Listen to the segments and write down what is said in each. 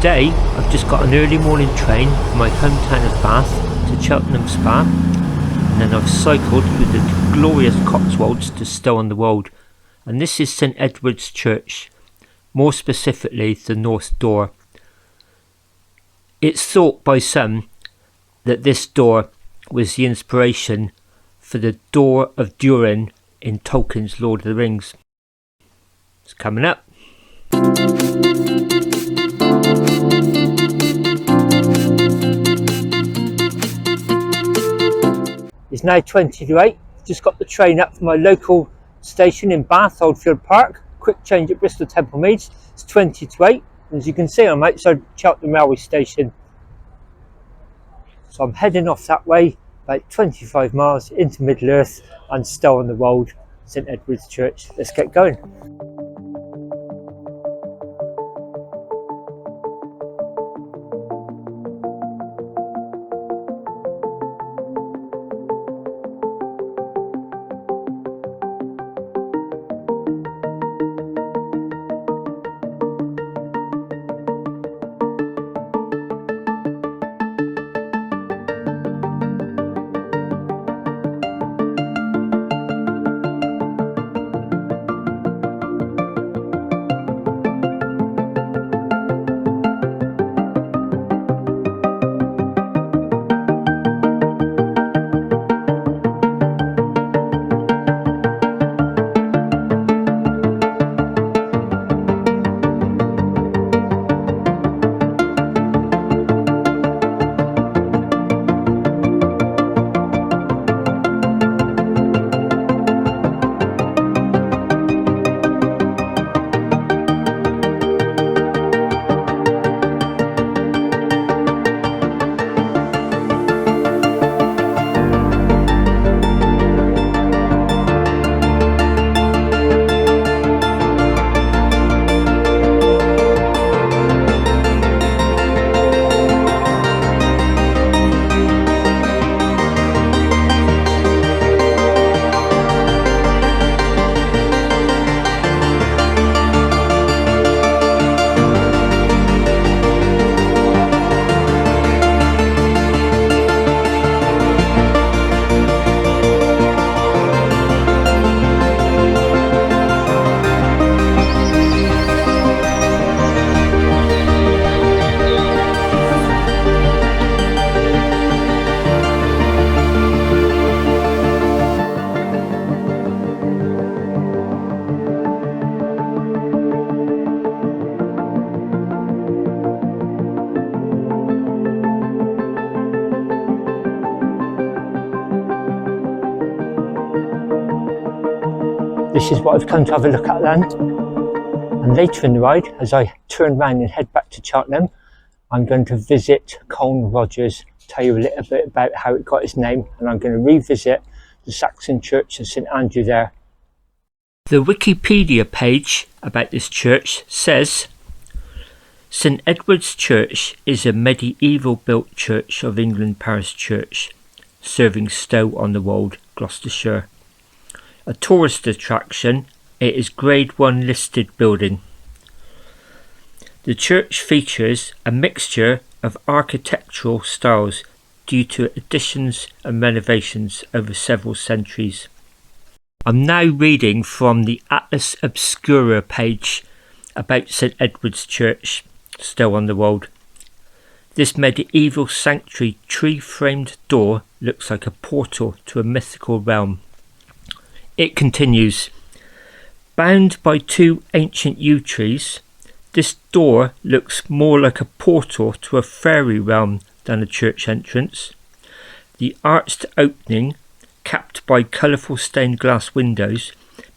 Today I've just got an early morning train from my hometown of Bath to Cheltenham Spa, and then I've cycled through the glorious Cotswolds to Stow-on-the-Wold, and this is St Edward's Church, more specifically the North Door. It's thought by some that this door was the inspiration for the door of Durin in Tolkien's Lord of the Rings. It's coming up. It's now 20 to 8. Just got the train up from my local station in Bath, Oldfield Park. Quick change at Bristol Temple Meads. It's 20 to 8. And as you can see, I'm outside Cheltenham Railway Station. So I'm heading off that way, about 25 miles into Middle Earth and Stow-on-the-Wold, St Edward's Church. Let's get going. This is what I've come to have a look at land, and later in the ride, as I turn round and head back to Cheltenham, I'm going to visit Coln Rogers, tell you a little bit about how it got its name, and I'm going to revisit the Saxon Church of St Andrew there. The Wikipedia page about this church says, St Edward's Church is a medieval built Church of England parish church, serving Stow-on-the-Wold, Gloucestershire. A tourist attraction, it is Grade 1 listed building. The church features a mixture of architectural styles due to additions and renovations over several centuries. I'm now reading from the Atlas Obscura page about St Edward's Church, Stow-on-the-Wold. This medieval sanctuary tree-framed door looks like a portal to a mythical realm. It continues, bound by two ancient yew trees, this door looks more like a portal to a fairy realm than a church entrance. The arched opening, capped by colourful stained glass windows,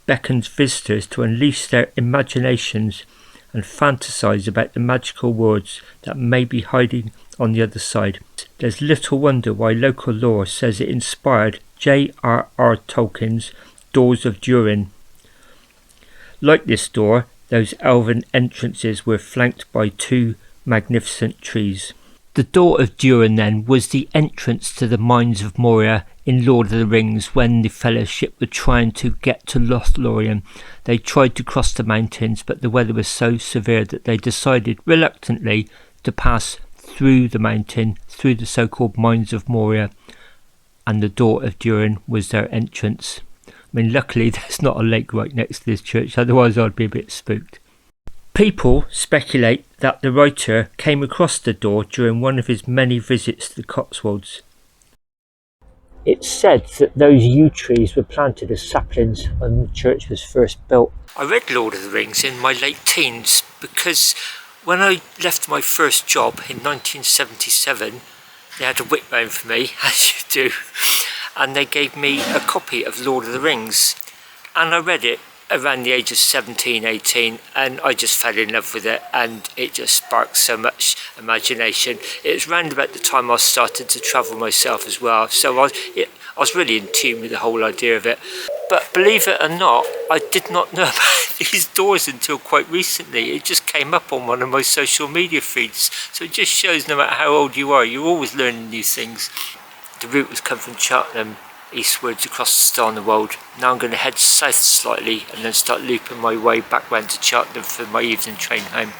beckons visitors to unleash their imaginations and fantasise about the magical worlds that may be hiding on the other side. There's little wonder why local lore says it inspired J.R.R. Tolkien's Doors of Durin. Like this door, those elven entrances were flanked by two magnificent trees. The Door of Durin then was the entrance to the mines of Moria in Lord of the Rings when the Fellowship were trying to get to Lothlorien. They tried to cross the mountains, but the weather was so severe that they decided reluctantly to pass through the mountain, through the so-called Mines of Moria, and the door of Durin was their entrance. I mean, luckily there's not a lake right next to this church, otherwise I'd be a bit spooked. People speculate that the writer came across the door during one of his many visits to the Cotswolds. It's said that those yew trees were planted as saplings when the church was first built. I read Lord of the Rings in my late teens because when I left my first job in 1977, they had a whip round for me, as you do, and they gave me a copy of Lord of the Rings, and I read it around the age of 17, 18, and I just fell in love with it, and it just sparked so much imagination. It was round about the time I started to travel myself as well, so I was really in tune with the whole idea of it. But believe it or not, I did not know about these doors until quite recently. It just came up on one of my social media feeds, so it just shows no matter how old you are, you're always learning new things. The route was come from Cheltenham eastwards across the Starnwold. Now I'm going to head south slightly and then start looping my way back round to Cheltenham for my evening train home.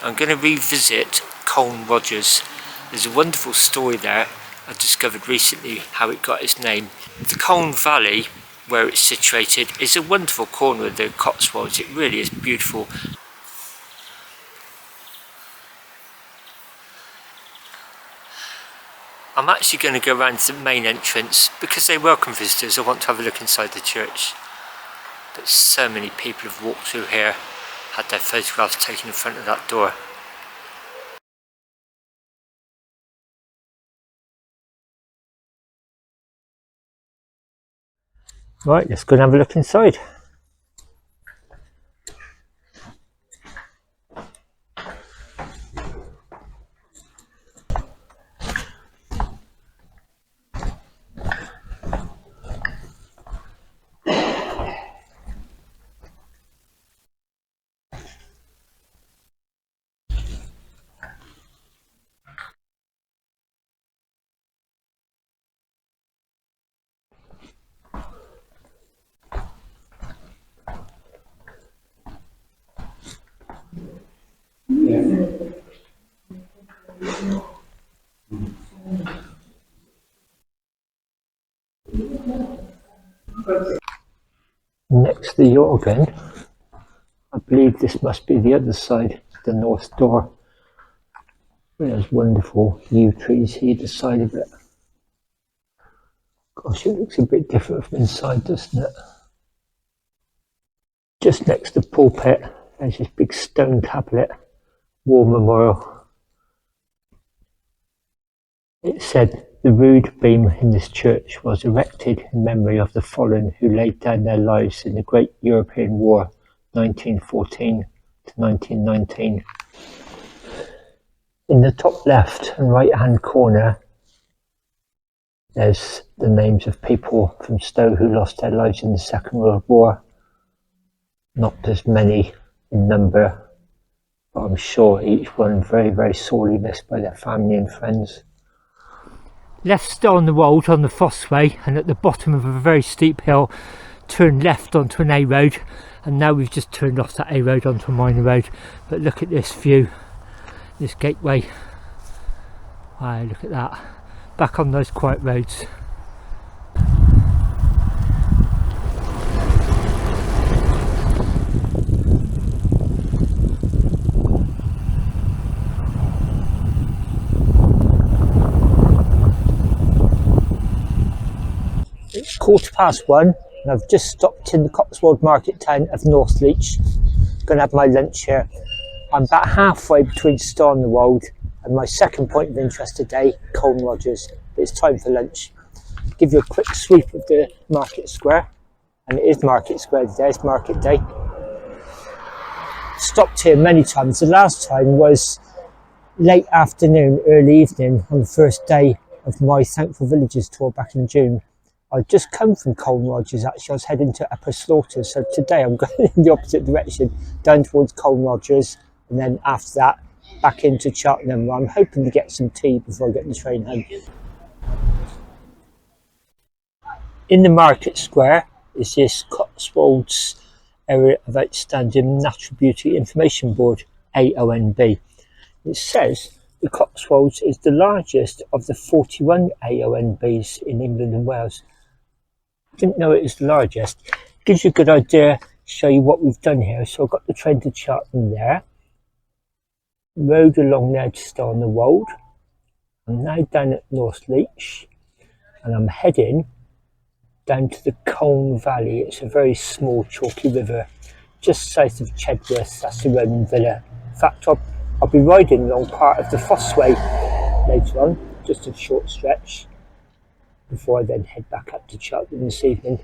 I'm going to revisit Coln Rogers. There's a wonderful story there I discovered recently how it got its name. The Coln Valley, where it's situated, is a wonderful corner of the Cotswolds. It really is beautiful. I'm actually going to go around to the main entrance because they welcome visitors. I want to have a look inside the church. But so many people have walked through here, had their photographs taken in front of that door. Right, let's go and have a look inside. Next to the organ, I believe this must be the other side, the north door. There's wonderful yew trees either side of it. Gosh, it looks a bit different from inside, doesn't it? Just next to the pulpit, there's this big stone tablet, war memorial. It said, the rood beam in this church was erected in memory of the fallen who laid down their lives in the Great European War, 1914 to 1919. In the top left and right hand corner, there's the names of people from Stow who lost their lives in the Second World War. Not as many in number, but I'm sure each one very, very sorely missed by their family and friends. Left still on the wold on the Fossway, and at the bottom of a very steep hill, turn left onto an A road, and now we've just turned off that A road onto a minor road. But look at this view, this gateway. Wow, look at that. Back on those quiet roads. It's 1:15 and I've just stopped in the Cotswold market town of Northleach. Going to have my lunch here. I'm about halfway between Starnwold and my second point of interest today, Coln Rogers. It's time for lunch. Give you a quick sweep of the market square, and it is market square today, it's market day. Stopped here many times. The last time was late afternoon, early evening on the first day of my Thankful Villages tour back in June. I'd just come from Coln Rogers actually. I was heading to Upper Slaughter, so today I'm going in the opposite direction, down towards Coln Rogers, and then after that back into Cheltenham, where I'm hoping to get some tea before I get the train home. In the market square is this Cotswolds Area of Outstanding Natural Beauty Information Board, AONB. It says the Cotswolds is the largest of the 41 AONBs in England and Wales. Didn't know it was the largest. Gives you a good idea, show you what we've done here. So I've got the train to Cheltenham there. Road along there to stay on the Wold. I'm now down at Northleach and I'm heading down to the Coln Valley. It's a very small chalky river just south of Chedworth. That's the Roman villa. In fact, I'll be riding along part of the Fossway later on, just a short stretch, before I then head back up to Cheltenham this evening.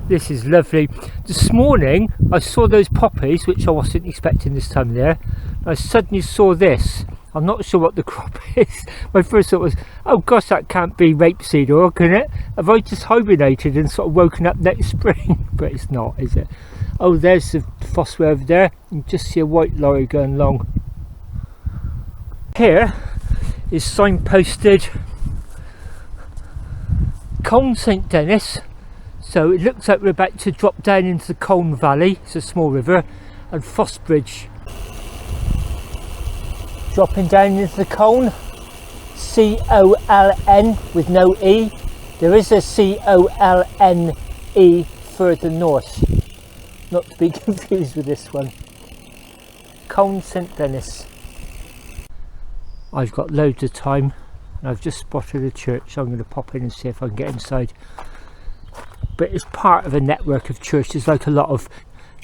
This is lovely. This morning I saw those poppies, which I wasn't expecting this time of year. I suddenly saw this. I'm not sure what the crop is. My first thought was, oh gosh, that can't be rapeseed oil, can it? Have I just hibernated and sort of woken up next spring? But it's not, is it? Oh, there's the Fossway over there. You can just see a white lorry going along. Here is signposted Coln St Dennis. So it looks like we're about to drop down into the Coln Valley. It's a small river. And Fossbridge. Dropping down into the Coln, C-O-L-N with no E. There is a C-O-L-N-E further north, not to be confused with this one. Coln St Dennis. I've got loads of time and I've just spotted a church, so I'm going to pop in and see if I can get inside. But it's part of a network of churches, like a lot of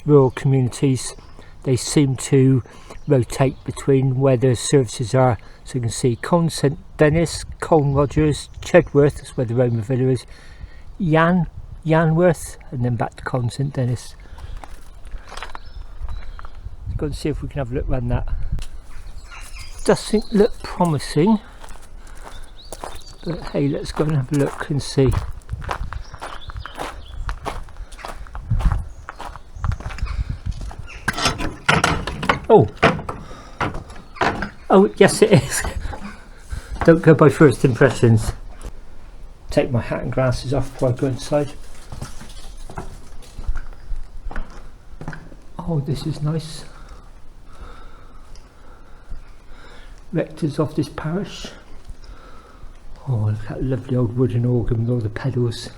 rural communities. They seem to rotate between where the services are. So you can see Coln St Dennis, Coln Rogers, Chedworth, that's where the Roman villa is, Yanworth, and then back to Coln St Dennis. Let's go and see if we can have a look around that. Doesn't look promising, but hey, let's go and have a look and see. Oh, yes it is. Don't go by first impressions. Take my hat and glasses off before I go inside. Oh, this is nice. Rectors of this parish. Oh, look at that lovely old wooden organ with all the pedals.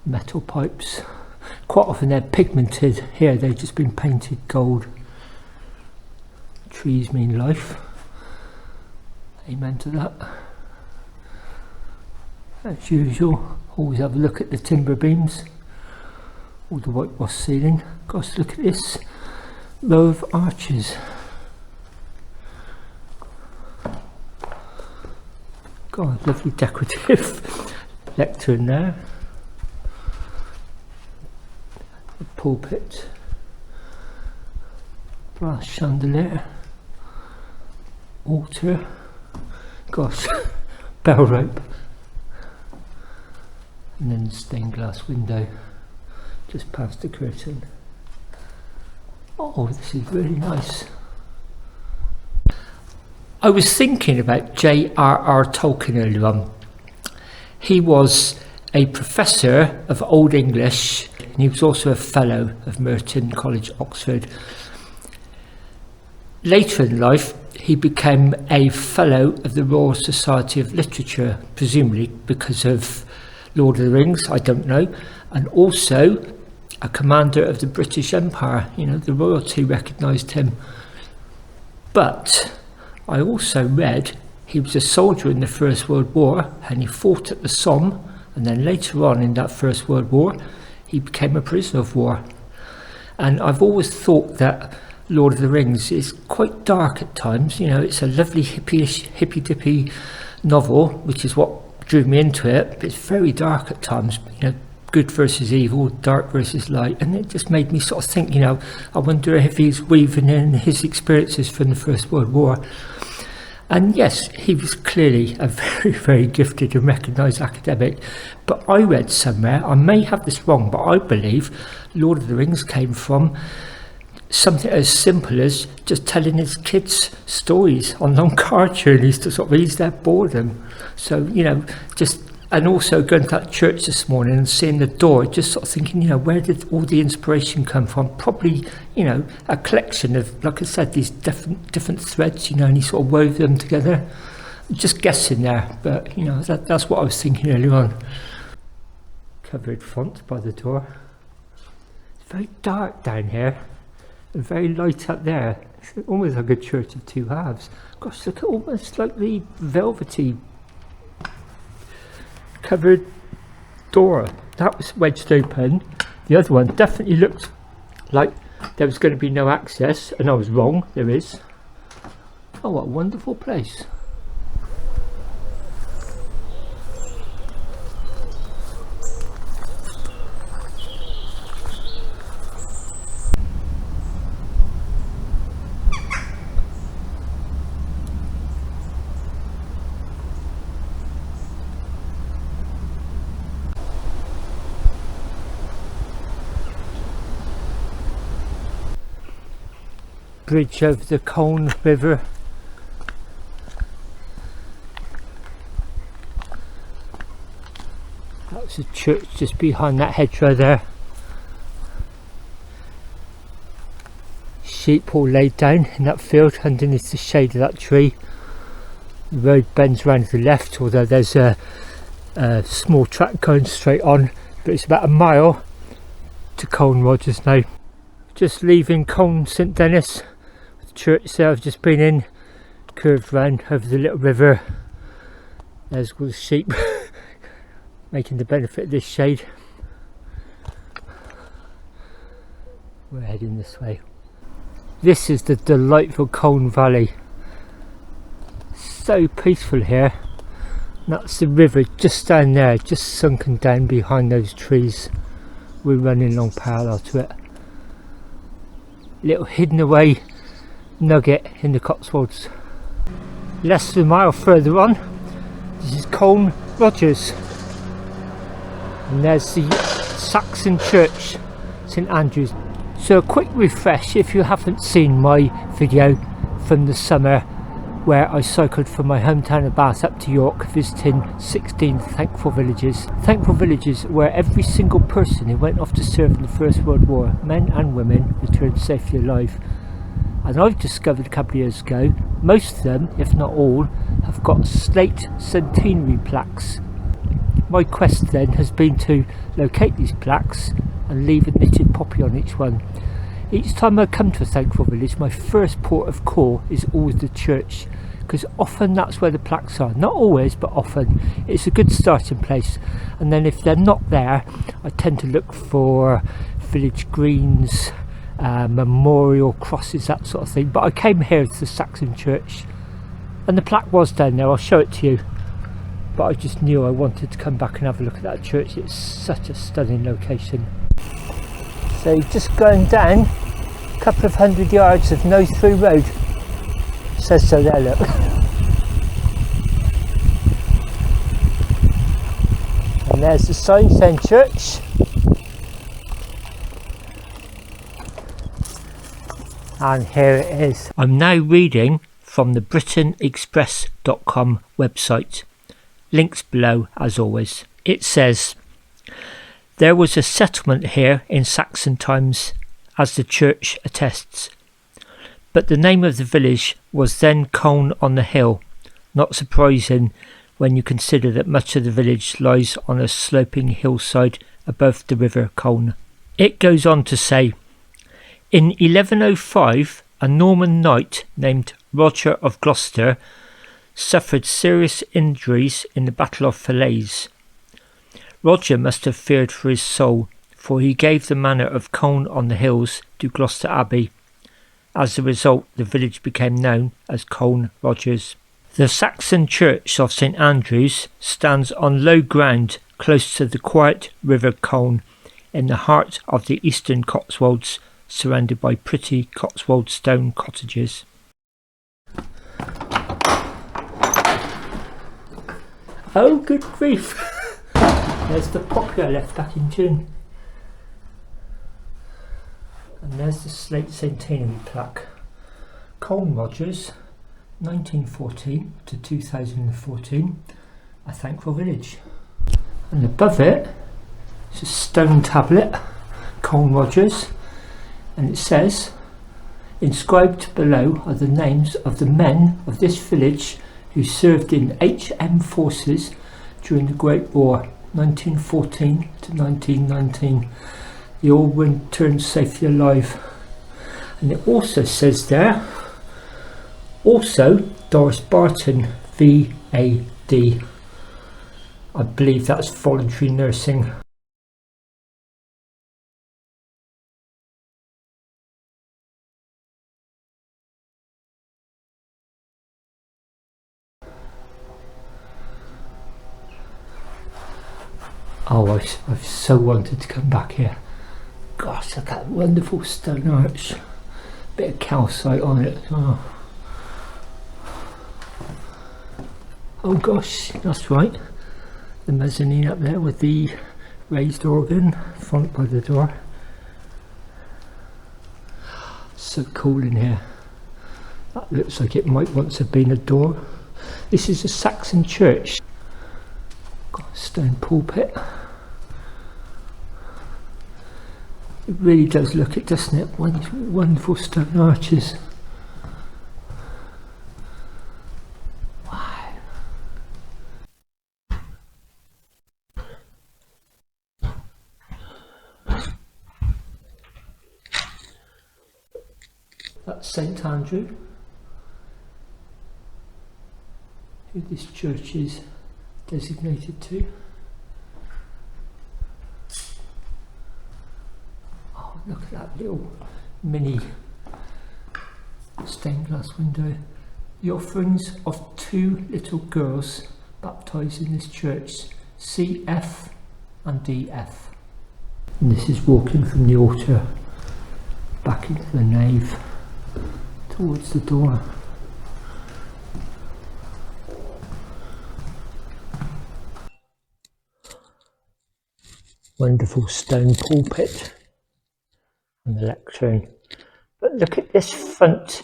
Metal pipes. Quite often they're pigmented. Here they've just been painted gold. Trees mean life. Amen to that. As usual, always have a look at the timber beams. All the whitewashed ceiling. Gosh, look at this row of arches. God, lovely decorative lectern there. The pulpit. Brass chandelier. Altar. Gosh, bell rope. And then the stained glass window just past the curtain. Oh, this is really nice. I was thinking about J.R.R. Tolkien earlier on. He was a professor of Old English and he was also a fellow of Merton College, Oxford. Later in life, he became a fellow of the Royal Society of Literature, presumably because of Lord of the Rings, I don't know, and also a commander of the British Empire. You know, the royalty recognised him. But I also read he was a soldier in the First World War and he fought at the Somme, and then later on in that First World War he became a prisoner of war. And I've always thought that Lord of the Rings is quite dark at times. You know, it's a lovely hippy-dippy novel, which is what drew me into it, but it's very dark at times. You know, good versus evil, dark versus light, and it just made me sort of think, you know, I wonder if he's weaving in his experiences from the First World War. And yes, he was clearly a very, very gifted and recognised academic, but I read somewhere, I may have this wrong, but I believe Lord of the Rings came from something as simple as just telling his kids stories on long car journeys to sort of ease their boredom. So, you know, just And also going to that church this morning and seeing the door, just sort of thinking, you know, where did all the inspiration come from? Probably, you know, a collection of, like I said, these different threads, you know, and he sort of wove them together. Just guessing there, but, you know, that's what I was thinking earlier on. Covered font by the door. It's very dark down here and very light up there. It's almost like a church of two halves. Gosh, look at almost like the velvety covered door. That was wedged open. The other one definitely looked like there was going to be no access, and I was wrong, there is. Oh, what a wonderful place. Bridge over the Coln River. That was a church just behind that hedgerow there. Sheep all laid down in that field underneath the shade of that tree. The road bends round to the left, although there's a small track going straight on, but it's about a mile to Coln Rogers now. Just leaving Coln St Dennis. Church there I've just been in, curved round over the little river. There's all the sheep making the benefit of this shade. We're heading this way. This is the delightful Coln Valley. So peaceful here. And that's the river just down there, just sunken down behind those trees. We're running along parallel to it. Little hidden away nugget in the Cotswolds. Less than a mile further on, this is Coln Rogers, and there's the Saxon Church, St Andrews. So a quick refresh if you haven't seen my video from the summer where I cycled from my hometown of Bath up to York, visiting 16 thankful villages. Thankful villages where every single person who went off to serve in the First World War, men and women, returned safely alive. And I've discovered a couple of years ago, most of them, if not all, have got slate centenary plaques. My quest then has been to locate these plaques and leave a knitted poppy on each one. Each time I come to a thankful village, my first port of call is always the church, because often that's where the plaques are. Not always, but often. It's a good starting place. And then if they're not there, I tend to look for village greens, memorial crosses, that sort of thing. But I came here to the Saxon Church and the plaque was down there. I'll show it to you, but I just knew I wanted to come back and have a look at that church. It's such a stunning location. So just going down a couple of 100 yards of no through road. It says so there, look. And there's the sign saying church. And here it is. I'm now reading from the BritainExpress.com website. Links below as always. It says, there was a settlement here in Saxon times, as the church attests. But the name of the village was then Coln on the Hill. Not surprising when you consider that much of the village lies on a sloping hillside above the river Coln. It goes on to say, in 1105, a Norman knight named Roger of Gloucester suffered serious injuries in the Battle of Falaise. Roger must have feared for his soul, for he gave the manor of Coln on the Hills to Gloucester Abbey. As a result, the village became known as Coln Rogers. The Saxon Church of St Andrews stands on low ground close to the quiet River Coln, in the heart of the eastern Cotswolds, surrounded by pretty Cotswold stone cottages. Oh, good grief! There's the poppy I left back in June. And there's the slate centenary plaque. Coln Rogers, 1914 to 2014, a thankful village. and above it is a stone tablet, Coln Rogers, and it says, inscribed below are the names of the men of this village who served in HM forces during the Great War, 1914 to 1919. They all returned safely alive. And it also says there, also Doris Barton, VAD. I believe that's voluntary nursing. Oh, I've so wanted to come back here. Gosh, look at that wonderful stone arch. Bit of calcite on it as well. Oh gosh, that's right. The mezzanine up there with the raised organ, front by the door. So cool in here. That looks like it might once have been a door. This is a Saxon church. Got a stone pulpit. It really does look it, doesn't it? Wonderful stone arches. Wow. That's St Andrew, who this church is designated to. Oh, look at that little mini stained glass window. The offerings of 2 little girls baptised in this church, CF and DF. And this is walking from the altar back into the nave towards the door. Wonderful stone pulpit and the lectern. But look at this front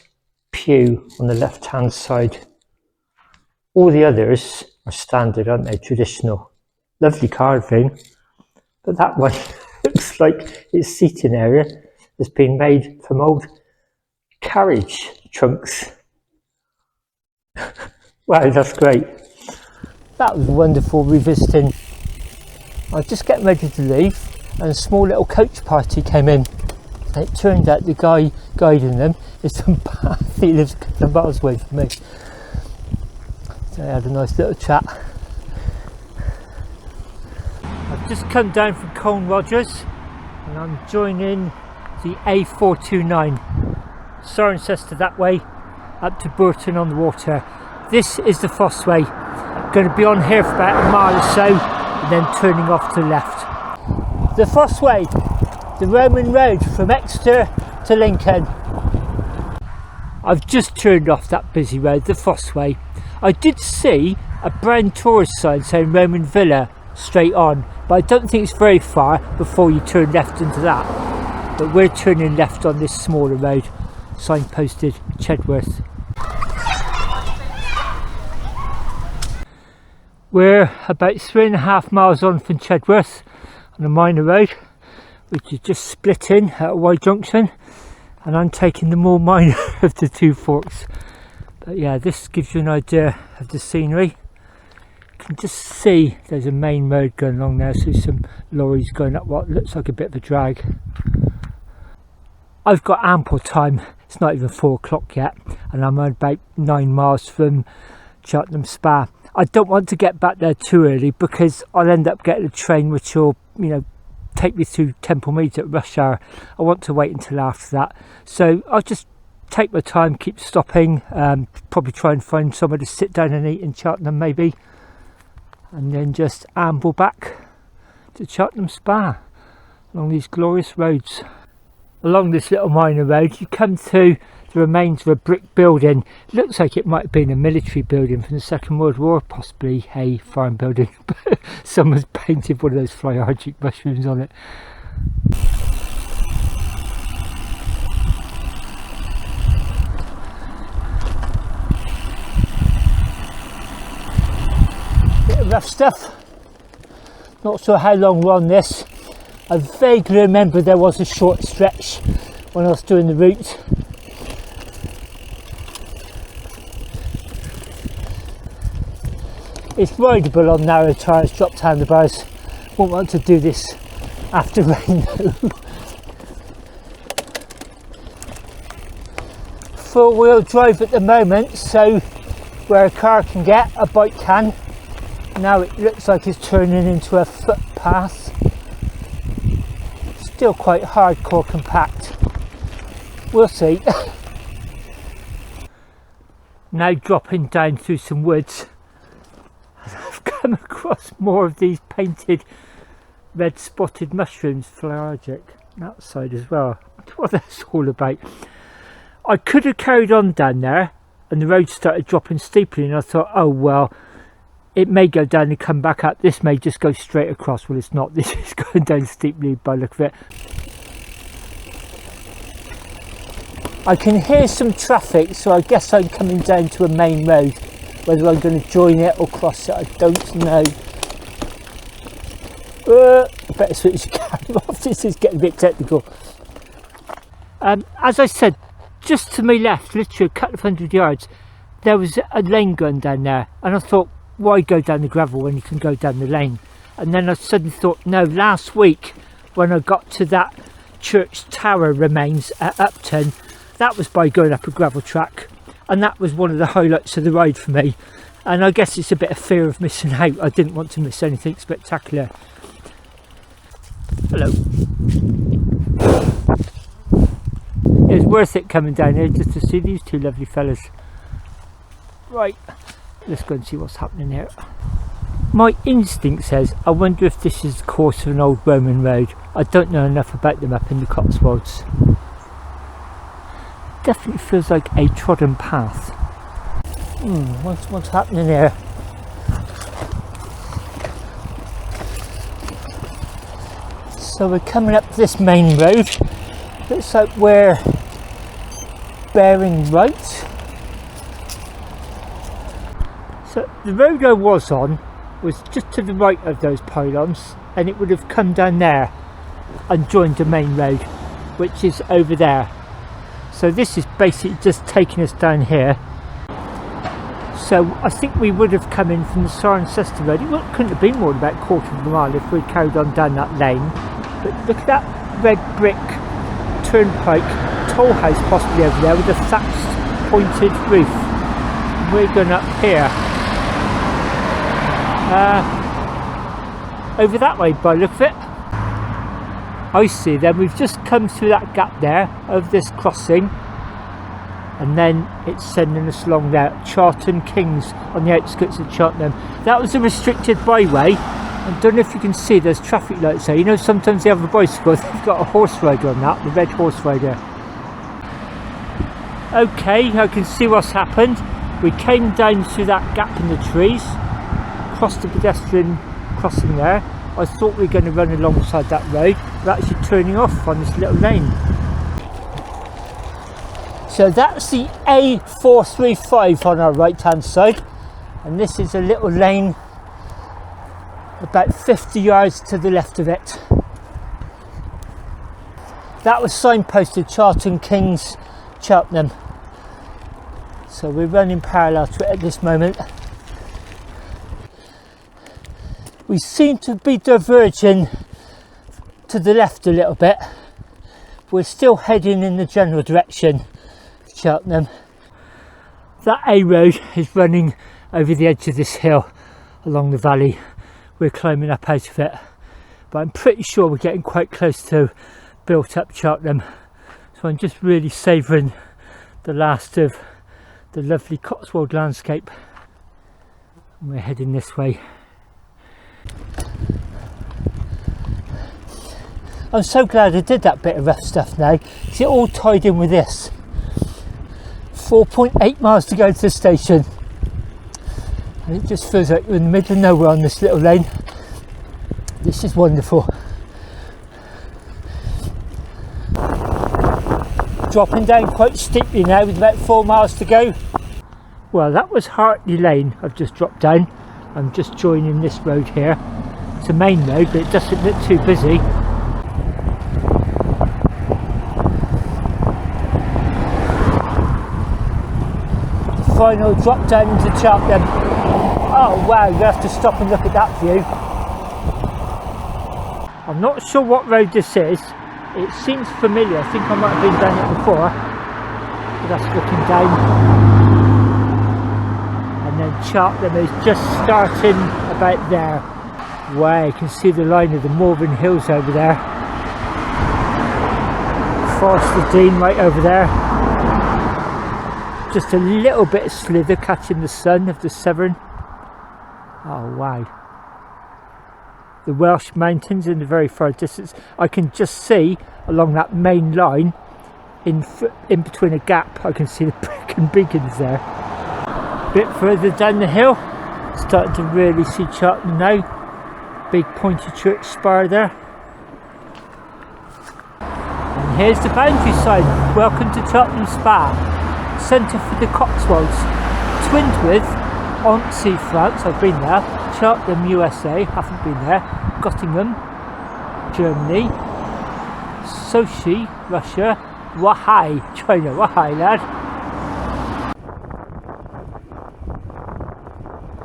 pew on the left hand side. All the others are standard, aren't they? Traditional. Lovely carving. But that one looks like its seating area has been made from old carriage trunks. Wow, that's great. That was wonderful revisiting. I was just getting ready to leave and a small little coach party came in. And it turned out the guy guiding them is from Bath. He lives a couple of miles away from me. So I had a nice little chat. I've just come down from Coln Rogers and I'm joining the A429. Cirencester that way up to Burton on the Water. This is the Fossway. Going to be on here for about a mile or so and then turning off to the left. The Fossway, the Roman road from Exeter to Lincoln. I've just turned off that busy road, the Fossway. I did see a brown tourist sign saying Roman Villa straight on, but I don't think it's very far before you turn left into that. But we're turning left on this smaller road, signposted Chedworth. We're about 3.5 miles on from Chedworth on a minor road, which is just splitting at a wide junction, and I'm taking the more minor of the two forks. But yeah, this gives you an idea of the scenery. You can just see there's a main road going along there, so some lorries going up what looks like a bit of a drag. I've got ample time. It's not even 4 o'clock yet, and I'm about 9 miles from Cheltenham Spa. I don't want to get back there too early because I'll end up getting a train which will, take me through Temple Meads at rush hour. I want to wait until after that. So I'll just take my time, keep stopping, probably try and find somewhere to sit down and eat in Cheltenham maybe, and then just amble back to Cheltenham Spa along these glorious roads. Along this little minor road you come to the remains of a brick building. It looks like it might have been a military building from the Second World War, possibly a farm building. Someone's painted one of those flyargic mushrooms on it. Bit of rough stuff, Not sure how long we're on this. I vaguely remember there was a short stretch when I was doing the route. It's rideable on narrow tyres, dropped handlebars. Won't want to do this after rain though. Four-wheel drive at the moment, so where a car can get, a bike can. Now it looks like it's turning into a footpath. Still quite hardcore compact. We'll see. Now dropping down through some woods. I've come across more of these painted red spotted mushrooms, phloargic, outside as well. I wonder what that's all about. I could have carried on down there and the road started dropping steeply, and I thought, oh well, it may go down and come back up. This may just go straight across. Well, it's not. This is going down steeply by the look of it. I can hear some traffic, so I guess I'm coming down to a main road. Whether I'm going to join it or cross it, I don't know. I better switch the camera off. This is getting a bit technical. As I said, just to my left, literally a couple of 100 yards, there was a lane going down there, and I thought, why go down the gravel when you can go down the lane? And then I suddenly thought, no, last week when I got to that church tower remains at Upton, that was by going up a gravel track, and that was one of the highlights of the ride for me. And I guess it's a bit of fear of missing out. I didn't want to miss anything spectacular. Hello. It was worth it coming down here just to see these two lovely fellas. Right, let's go and see what's happening here. My instinct says, I wonder if this is the course of an old Roman road. I don't know enough about them up in the Cotswolds. Definitely feels like a trodden path. What's happening here? So we're coming up this main road. Looks like we're bearing right. So the road I was on was just to the right of those pylons, and it would have come down there and joined the main road, which is over there. So this is basically just taking us down here. So I think we would have come in from the Cirencester road. It couldn't have been more than about a quarter of a mile if we'd carried on down that lane. But look at that red brick turnpike toll house possibly over there with a thatched pointed roof. We're going up here. Over that way by the look of it. I see, then we've just come through that gap there of this crossing, and then it's sending us along there. Charlton Kings on the outskirts of Cheltenham. That was a restricted byway. I don't know if you can see, there's traffic lights there. You know, sometimes they have a bicycle, they've got a horse rider on that, the red horse rider. Okay, I can see what's happened. We came down through that gap in the trees, crossed the pedestrian crossing there. I thought we were going to run alongside that road. We're actually turning off on this little lane. So that's the A435 on our right hand side, and this is a little lane about 50 yards to the left of it. That was signposted Charlton Kings, Cheltenham. So we're running parallel to it at this moment. We seem to be diverging to the left a little bit. We're still heading in the general direction of Cheltenham. That A road is running over the edge of this hill along the valley. We're climbing up out of it, but I'm pretty sure we're getting quite close to built up Cheltenham. So I'm just really savouring the last of the lovely Cotswold landscape. And we're heading this way. I'm so glad I did that bit of rough stuff now. It's all tied in with this. 4.8 miles to go to the station. And it just feels like we're in the middle of nowhere on this little lane. This is wonderful. Dropping down quite steeply now with about 4 miles to go. Well, that was Hartley Lane I've just dropped down. I'm just joining this road here. It's a main road, but it doesn't look too busy. Final drop down into Cheltenham. Oh wow, you have to stop and look at that view. I'm not sure what road this is. It seems familiar. I think I might have been down it before. But that's looking down. And then Cheltenham is just starting about there. Wow, you can see the line of the Malvern Hills over there. Forest of Dean right over there. Just a little bit of slither catching the sun of the Severn. Oh wow. The Welsh mountains in the very far distance. I can just see along that main line, in between a gap, I can see the Brecon Beacons there. A bit further down the hill, starting to really see Cheltenham now. Big pointy church spire there. And here's the boundary sign. Welcome to Cheltenham Spa. Centre for the Cotswolds, twinned with Annecy, France, I've been there, Cheltenham, USA, haven't been there, Göttingen, Germany, Sochi, Russia, Wahai, China, Wahai lad.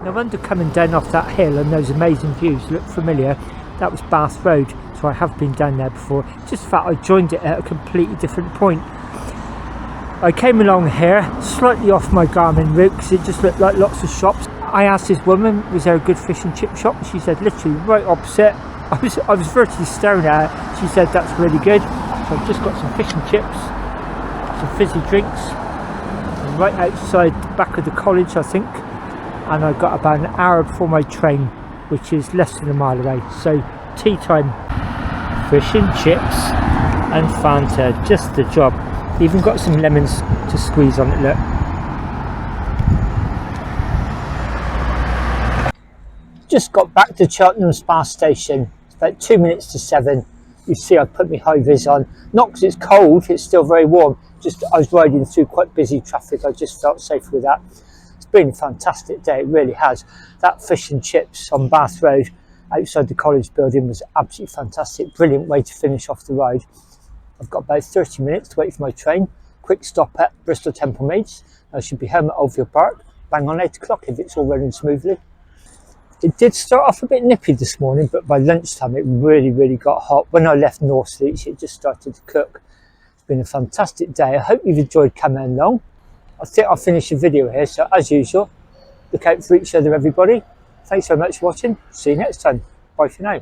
No wonder coming down off that hill and those amazing views look familiar. That was Bath Road, so I have been down there before. Just the fact I joined it at a completely different point. I came along here, slightly off my Garmin route because it just looked like lots of shops. I asked this woman, was there a good fish and chip shop? She said literally right opposite. I was virtually staring at her. She said that's really good. So I've just got some fish and chips, some fizzy drinks. I'm right outside the back of the college, I think. And I've got about an hour before my train, which is less than a mile away. So tea time. Fish and chips and Fanta, just the job. Even got some lemons to squeeze on it, look. Just got back to Cheltenham Spa Station. It's about 2 minutes to 7. You see I've put my high vis on. Not because it's cold, it's still very warm. Just I was riding through quite busy traffic. I just felt safe with that. It's been a fantastic day, it really has. That fish and chips on Bath Road outside the college building was absolutely fantastic. Brilliant way to finish off the ride. I've got about 30 minutes to wait for my train. Quick stop at Bristol Temple Meads. I should be home at Oldfield Park. Bang on 8 o'clock if it's all running smoothly. It did start off a bit nippy this morning, but by lunchtime it really got hot. When I left Northfleet, it just started to cook. It's been a fantastic day. I hope you've enjoyed coming along. I think I'll finish the video here, so as usual, look out for each other everybody. Thanks so much for watching. See you next time. Bye for now.